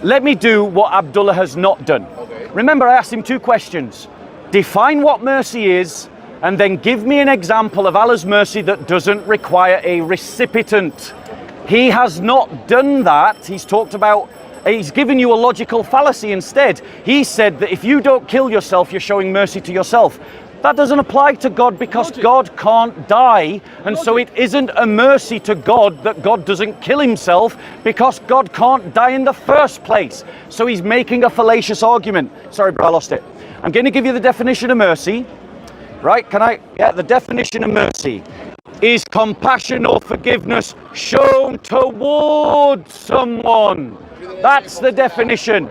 A: let me do what Abdullah has not done. Remember, I asked him two questions. Define what mercy is, and then give me an example of Allah's mercy that doesn't require a recipient. He has not done that. He's talked about, he's given you a logical fallacy instead. He said that if you don't kill yourself, you're showing mercy to yourself. That doesn't apply to God because God can't die, and so it isn't a mercy to God that God doesn't kill Himself because God can't die in the first place. So he's making a fallacious argument. Sorry, bro, I lost it. I'm going to give you the definition of mercy. Right, the definition of mercy is compassion or forgiveness shown towards someone. That's the definition.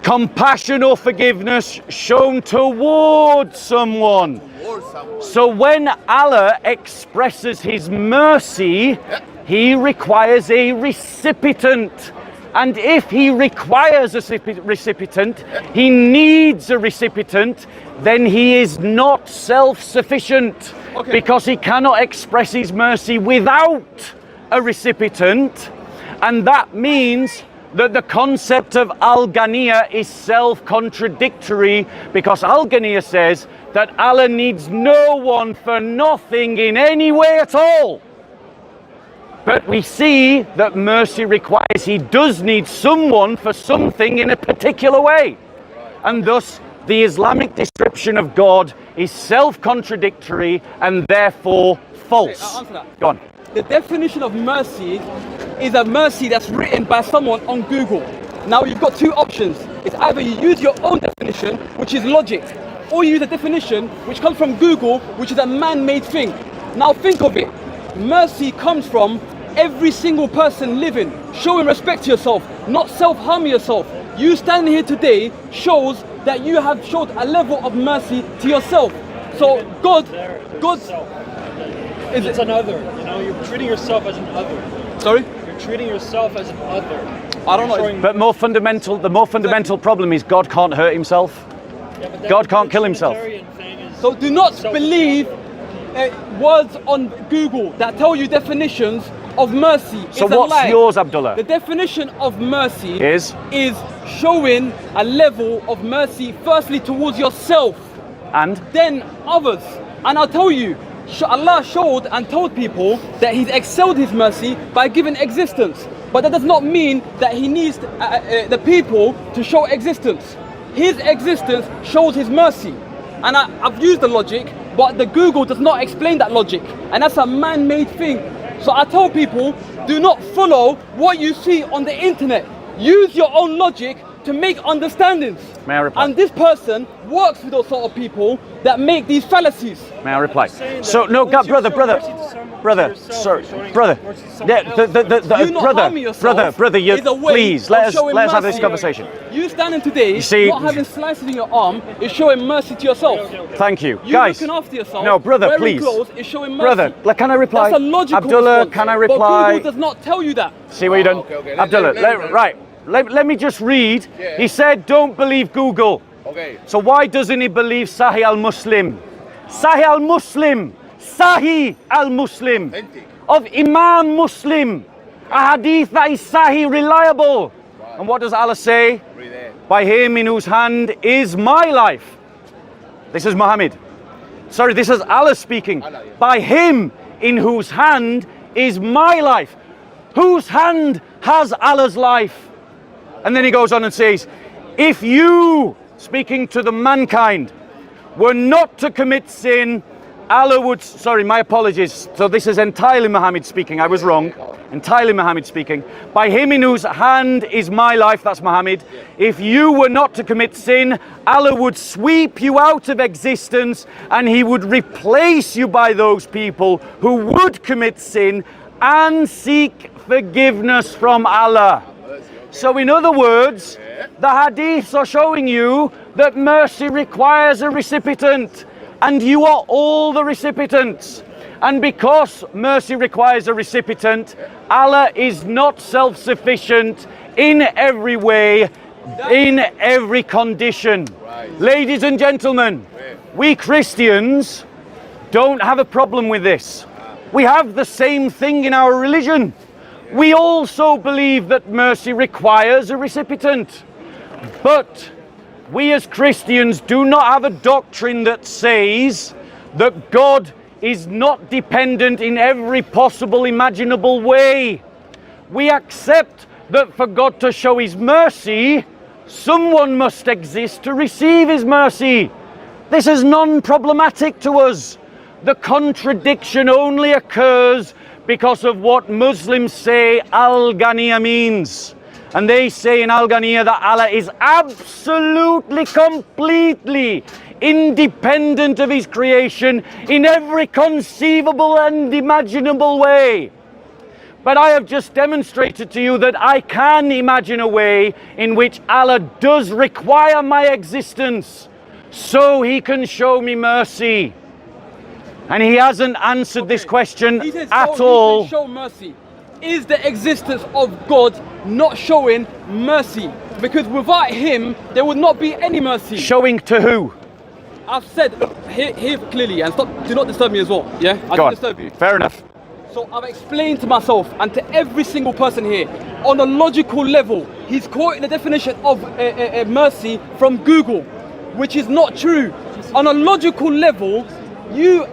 A: Compassion or forgiveness shown towards someone. So when Allah expresses his mercy, he requires a recipient. And if he requires a recipient, he needs a recipient, then he is not self-sufficient.
B: Okay.
A: Because he cannot express his mercy without a recipient. And that means that the concept of al-Ghaniya is self-contradictory, because al-Ghaniya says that Allah needs no one for nothing in any way at all. But we see that mercy requires he does need someone for something in a particular way. And thus, the Islamic description of God is self-contradictory and therefore false.
B: Okay, I'll answer that.
A: Go on.
B: The definition of mercy is a mercy that's written by someone on Google. Now you've got two options. It's either you use your own definition, which is logic, or you use a definition which comes from Google, which is a man-made thing. Now think of it. Mercy comes from every single person living, showing respect to yourself, not self-harming yourself. You standing here today shows that you have showed a level of mercy to yourself. So God is
C: It's an other. You know, you're treating yourself as an other.
B: Sorry?
C: You're treating yourself as an other.
B: I don't know.
C: Showing-
A: But the more fundamental problem is God can't hurt himself.
C: Yeah, but that-
A: God can't
C: the
A: kill himself.
C: Trinitarian thing is
B: So do not
C: self-
B: believe words on Google that tell you definitions of mercy.
A: So
B: It's a
A: what's
B: lie.
A: yours, Abdullah?
B: The definition of mercy
A: Is
B: showing a level of mercy firstly towards yourself,
A: and
B: then others. And I'll tell you, Allah showed and told people that He's excelled His mercy by giving existence. But that does not mean that He needs the people to show existence. His existence shows His mercy. And I've used the logic, but the Google does not explain that logic. And that's a man-made thing. So I tell people, do not follow what you see on the internet. Use your own logic to make understandings.
A: May I reply?
B: And this person works with those sort of people that make these fallacies.
A: may I reply?
C: saying that
A: So no,
C: once
A: God,
C: you
A: brother,
C: show
A: brother,
C: mercy to someone,
A: brother,
C: yourself,
A: sorry,
C: you're showing
A: brother.
C: mercy to someone
A: Yeah,
C: else.
B: You not harming yourself
A: brother, you
B: is a way
A: please
B: of
A: let us
B: showing
A: have this
B: mercy.
A: conversation.
B: You standing today,
A: see-
B: not having slices in your arm, is showing mercy to yourself.
A: Thank you,
B: You
A: guys.
B: looking after yourself,
A: No, brother,
B: wearing
A: please.
B: clothes is showing mercy.
A: Brother, can I reply?
B: That's a logical
A: Abdullah,
B: response.
A: can I
B: But
A: reply?
B: Google does not tell you that.
A: See what you done?
D: Okay.
A: Abdullah, right. Let me just read.
D: Yeah.
A: He said, don't believe Google.
D: Okay.
A: So why doesn't he believe Sahih al-Muslim? Sahih al-Muslim. Sahih al-Muslim.
D: Authentic.
A: Of Imam Muslim. A hadith that is Sahih, reliable. And what does Allah say?
D: Read that.
A: By him in whose hand is my life. This is Muhammad. Sorry, this is Allah speaking.
D: Allah, yeah.
A: By him in whose hand is my life. Whose hand has Allah's life? And then he goes on and says, if you, speaking to the mankind, were not to commit sin, Allah would, sorry, my apologies. So this is entirely Muhammad speaking. I was wrong. Entirely Muhammad speaking. By him in whose hand is my life, that's Muhammad. If you were not to commit sin, Allah would sweep you out of existence and he would replace you by those people who would commit sin and seek forgiveness from Allah. So in other words, the hadiths are showing you that mercy requires a recipient, and you are all the recipients. And because mercy requires a recipient, Allah is not self-sufficient in every way, in every condition. Ladies and gentlemen, we Christians don't have a problem with this. We have the same thing in our religion. We also believe that mercy requires a recipient. But we as Christians do not have a doctrine that says that God is not dependent in every possible imaginable way. We accept that for God to show his mercy, someone must exist to receive his mercy. This is non-problematic to us. The contradiction only occurs because of what Muslims say al-Ghaniya means. And they say in al-Ghaniya that Allah is absolutely, completely independent of his creation in every conceivable and imaginable way. But I have just demonstrated to you that I can imagine a way in which Allah does require my existence so he can show me mercy. And he hasn't answered this question
B: He says,
A: at
B: so
A: all.
B: He can show mercy. Is the existence of God not showing mercy? Because without him, there would not be any mercy.
A: Showing to who?
B: I've said here clearly, and stop, do not disturb me as well. Yeah, I
A: Go
B: don't
A: on.
B: disturb you.
A: Fair enough.
B: So I've explained to myself and to every single person here, on a logical level, he's quoting the definition of mercy from Google, which is not true. On a logical level,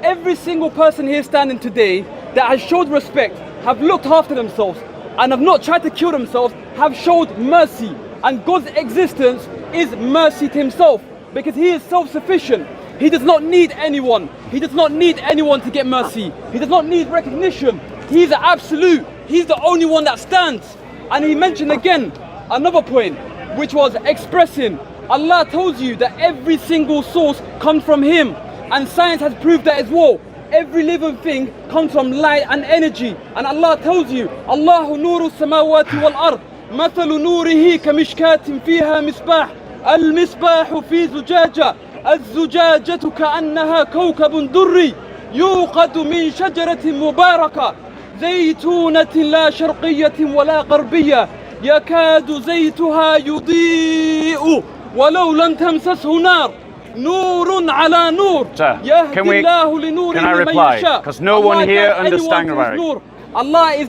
B: every single person here standing today that has showed respect, have looked after themselves, and have not tried to kill themselves, have showed mercy. And God's existence is mercy to himself, because he is self-sufficient. He does not need anyone. He does not need anyone to get mercy. He does not need recognition. He's the absolute. He's the only one that stands. And he mentioned again another point, which was expressing. Allah tells you that every single source comes from him. And science has proved that as well. Every living thing comes from light and energy. And Allah tells you, Allahu nuru samawati wal ard. مثل نوره كمشكاة فيها مصباح المصباح في زجاجة الزجاجة كأنها كوكب دري يوقد من شجرة مباركة زيتونة لا شرقية ولا غربية يكاد زيتها يضيء ولو لم تمسسه نار نور على نور يهدي الله لنوره من يشاء.
A: Because no one here understands Arabic.
B: Allah is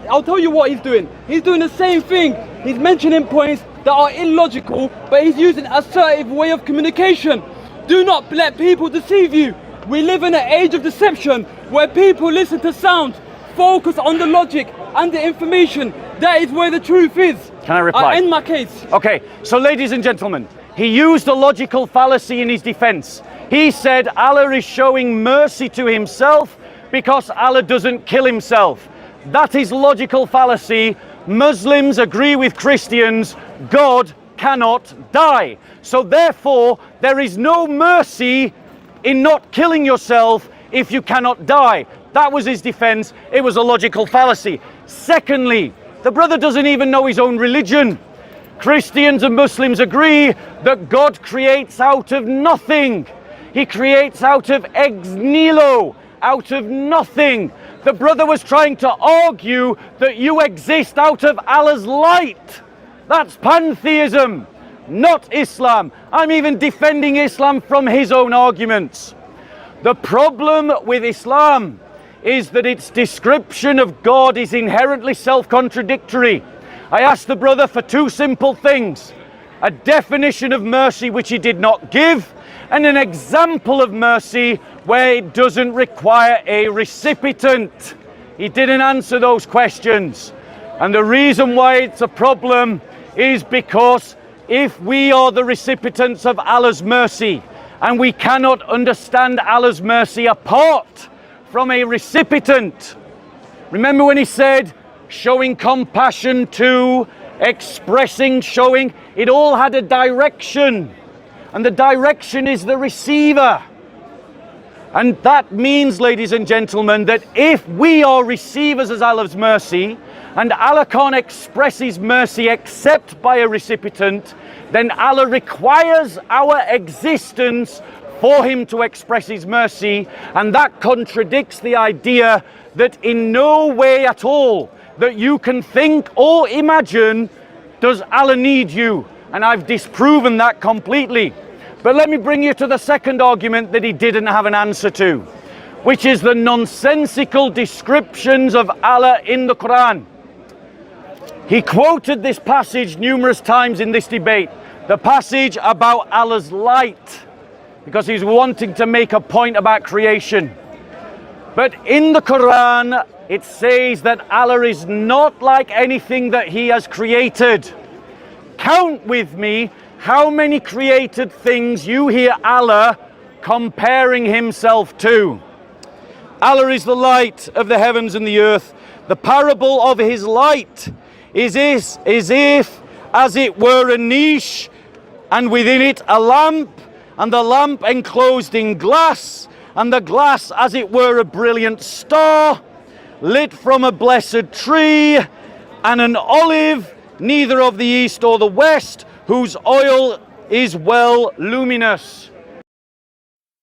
B: I'll tell you what he's doing. He's doing the same thing. He's mentioning points that are illogical, but he's using an assertive way of communication. Do not let people deceive you. We live in an age of deception where people listen to sound, focus on the logic and the information. That is where the truth is.
A: Can I reply?
B: I end my case.
A: Okay, so ladies and gentlemen, he used a logical fallacy in his defense. He said Allah is showing mercy to himself because Allah doesn't kill himself. That is logical fallacy. Muslims agree with Christians, God cannot die. So therefore, there is no mercy in not killing yourself if you cannot die. That was his defense. It was a logical fallacy. Secondly, the brother doesn't even know his own religion. Christians and Muslims agree that God creates out of nothing. He creates out of ex nihilo, out of nothing. The brother was trying to argue that you exist out of Allah's light. That's pantheism, not Islam. I'm even defending Islam from his own arguments. The problem with Islam is that its description of God is inherently self-contradictory. I asked the brother for two simple things: a definition of mercy which he did not give, and an example of mercy where it doesn't require a recipient. He didn't answer those questions. And the reason why it's a problem is because if we are the recipients of Allah's mercy, and we cannot understand Allah's mercy apart from a recipient. Remember when he said, showing compassion to, expressing, showing, it all had a direction. And the direction is the receiver. And that means, ladies and gentlemen, that if we are receivers of Allah's mercy, and Allah can't express his mercy except by a recipient, then Allah requires our existence for him to express his mercy. And that contradicts the idea that in no way at all that you can think or imagine does Allah need you. And I've disproven that completely. But let me bring you to the second argument that he didn't have an answer to, which is the nonsensical descriptions of Allah in the Quran. He quoted this passage numerous times in this debate, the passage about Allah's light, because he's wanting to make a point about creation. But in the Quran, it says that Allah is not like anything that he has created. Count with me how many created things you hear Allah comparing himself to. Allah is the light of the heavens and the earth. The parable of his light is if, as it were, a niche, and within it a lamp, and the lamp enclosed in glass, and the glass as it were a brilliant star, lit from a blessed tree, and an olive, neither of the east or the west, whose oil is well luminous.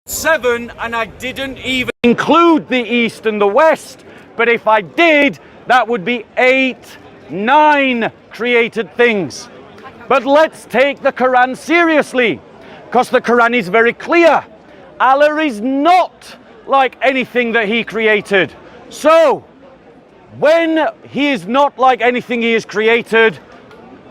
A: 7, and I didn't even include the east and the west, but if I did, that would be 8, 9 created things. But let's take the Quran seriously, because the Quran is very clear. Allah is not like anything that he created. So, when he is not like anything he has created,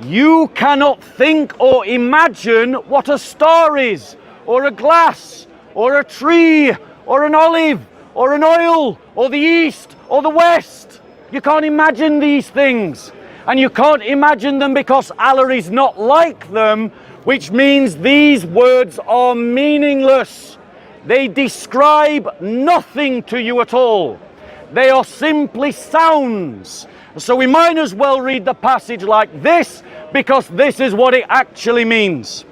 A: you cannot think or imagine what a star is, or a glass, or a tree, or an olive, or an oil, or the east, or the west. You can't imagine these things. And you can't imagine them because Allah is not like them, which means these words are meaningless. They describe nothing to you at all. They are simply sounds. So we might as well read the passage like this, because this is what it actually means.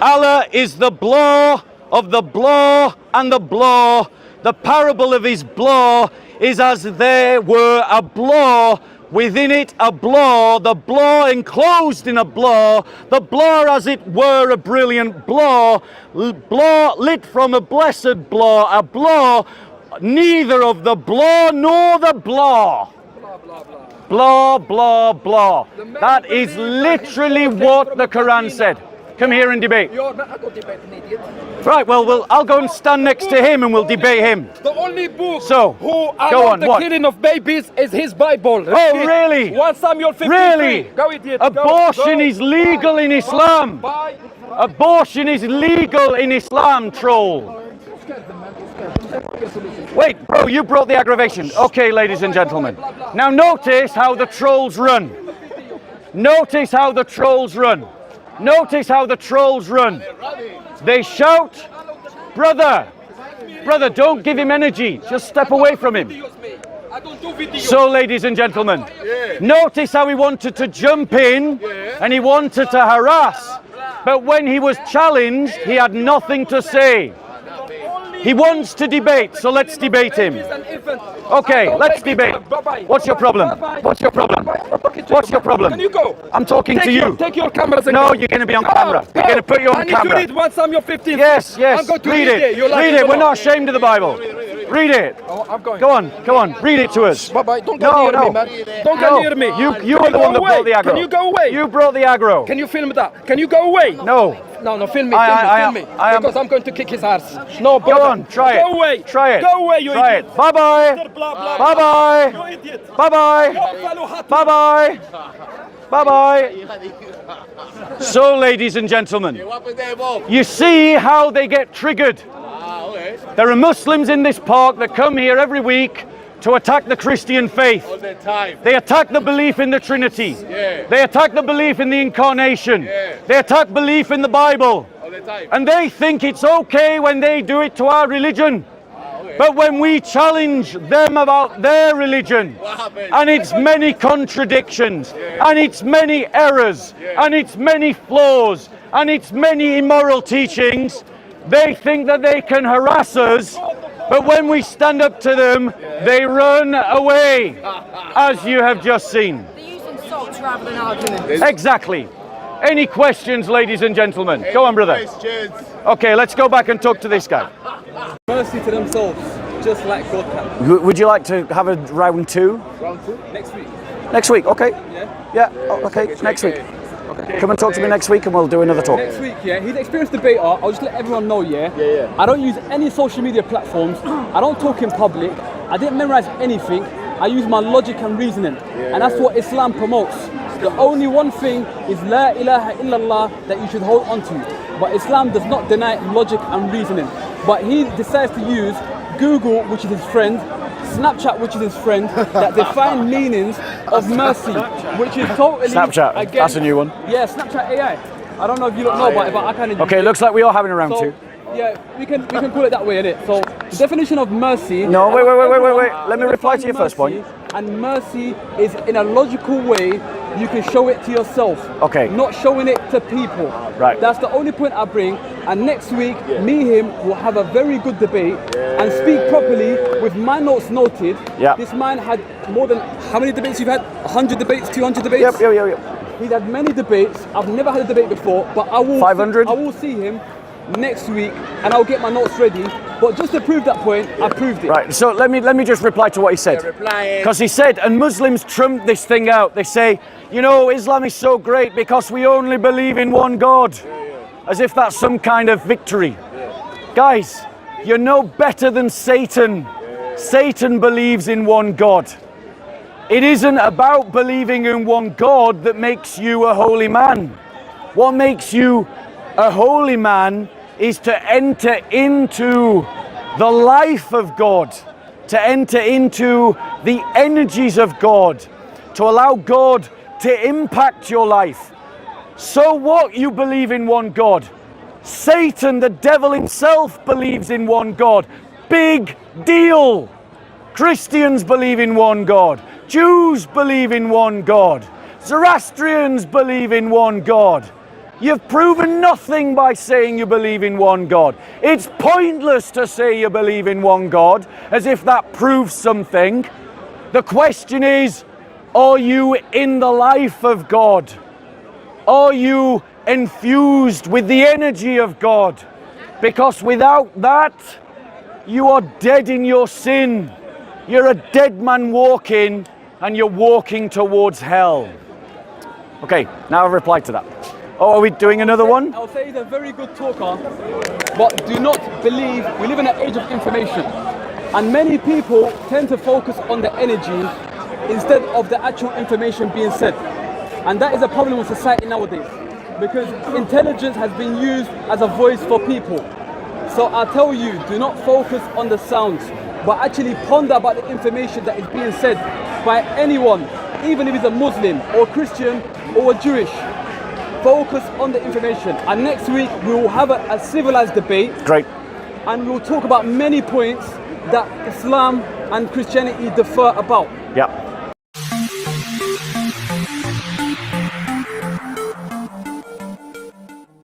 A: Allah is the blah of the blah and the blah. The parable of his blah is as there were a blah, within it a blah, the blah enclosed in a blah, the blah as it were a brilliant blah, blah lit from a blessed blah, a blah, neither of the blah nor the blah. Blah, blah, blah. That is literally what the Quran said. Come here and debate.
D: You're not going to debate an idiot.
A: Right, well, I'll go and stand next to him and we'll debate him.
D: The only book
A: So,
D: who
A: go
D: allowed
A: on,
D: the
A: what?
D: killing of babies is his Bible.
A: Oh, really?
D: 1 Samuel 15.
A: Really?
D: Go idiot.
A: Abortion is legal in Islam.
D: Bye.
A: Abortion is legal in Islam, troll. Wait, bro, you brought the aggravation. Okay, ladies and gentlemen. Now notice how the trolls run. Notice how the trolls run. Notice how the trolls run. They shout, brother, don't give him energy. Just step away from him. So, ladies and gentlemen, notice how he wanted to jump in and he wanted to harass. But when he was challenged, he had nothing to say. He wants to debate, so let's debate him. Okay, let's debate. What's your problem? What's your problem? What's your problem?
D: Can you go?
A: I'm talking to you.
D: Take your cameras and
A: No,
D: go.
A: you're going to be on camera. You're going to put you on
D: I need to
A: camera.
D: read 1 Samuel 15.
A: Yes,
D: I'm going to
A: read it.
D: You like
A: Read it. We're not ashamed of the Bible. Read it.
D: Oh, I'm going.
A: Go on. Read it to us.
D: Bye-bye. Don't go near me, man. Don't go near me.
A: You are the one that brought the aggro.
D: Can you go away?
A: You brought the aggro.
D: Can you film that? Can you go away?
A: No.
D: No, film me.
A: I
D: Film me.
A: am-
D: Because I'm going to kick his ass. No,
A: Go
D: brother.
A: on, try it.
D: Go away.
A: Try it.
D: Go away, you
A: Try
D: idiot.
A: it. Bye-bye.
D: Blah, blah,
A: Bye-bye.
D: You idiot.
A: Bye-bye.
D: Follow Hatu.
A: Bye-bye. Bye-bye. So, ladies and gentlemen, you see how they get triggered. There are Muslims in this park that come here every week to attack the Christian faith. They attack the belief in the Trinity. They attack the belief in the Incarnation. They attack belief in the Bible. And they think it's okay when they do it to our religion. But when we challenge them about their religion, and its many contradictions, and its many errors, and its many flaws, and its many immoral teachings, they think that they can harass us. But when we stand up to them, they run away, as you have just seen.
F: They're using salt rather than argument.
A: Exactly. Any questions, ladies and gentlemen? Go on, brother. Okay, let's go back and talk to this guy.
B: Mercy to themselves, just like God can.
A: Would you like to have a round 2?
B: Round 2? Next week.
A: Next week, okay.
B: Yeah?
A: Yeah, okay, next week. Okay. Come and talk to me next week and we'll do another talk.
B: Next week, yeah. He's an experienced debater. I'll just let everyone know, yeah. I don't use any social media platforms. I don't talk in public. I didn't memorize anything. I use my logic and reasoning. And that's what Islam promotes. The only one thing is La ilaha illallah that you should hold on to. But Islam does not deny logic and reasoning. But he decides to use Google, which is his friend, Snapchat, which is his friend, that define meanings of mercy, which is totally
A: Snapchat,
B: against,
A: that's a new one.
B: Yeah, Snapchat AI. I don't know if you don't know about it, but I kind of.
A: Okay, looks like we are having a round 2.
B: Yeah, we can call it that way, innit? So the definition of mercy.
A: No, wait. Let me reply to your first point.
B: And mercy is in a logical way. You can show it to yourself.
A: Okay.
B: Not showing it to people.
A: Right.
B: That's the only point I bring. And next week, me, him will have a very good debate and speak properly with my notes noted.
A: Yeah.
B: This man had more than, how many debates you've had? 100 debates, 200 debates?
A: Yep.
B: He's had many debates. I've never had a debate before, but I will
A: 500?
B: I will see him next week and I'll get my notes ready. But just to prove that point, I proved it.
A: Right, so let me just reply to what he said. Because he said, and Muslims trump this thing out. They say, you know, Islam is so great because we only believe in one God. As if that's some kind of victory. Guys, you're no better than Satan. Satan believes in one God. It isn't about believing in one God that makes you a holy man. What makes you a holy man is to enter into the life of God, to enter into the energies of God, to allow God to impact your life. So what, you believe in one God? Satan, the devil himself, believes in one God. Big deal. Christians believe in one God. Jews believe in one God. Zoroastrians believe in one God. You've proven nothing by saying you believe in one God. It's pointless to say you believe in one God, as if that proves something. The question is, are you in the life of God? Are you infused with the energy of God? Because without that, you are dead in your sin. You're a dead man walking, and you're walking towards hell. Okay, now I've replied to that. Oh, are we doing another one?
B: I'll say he's a very good talker, but do not believe, we live in an age of information. And many people tend to focus on the energy instead of the actual information being said. And that is a problem with society nowadays, because intelligence has been used as a voice for people. So I tell you, do not focus on the sounds, but actually ponder about the information that is being said by anyone, even if it's a Muslim or Christian or Jewish. Focus on the information. And next week we will have a civilized debate.
A: Great.
B: And we'll talk about many points that Islam and Christianity differ about.
A: Yeah.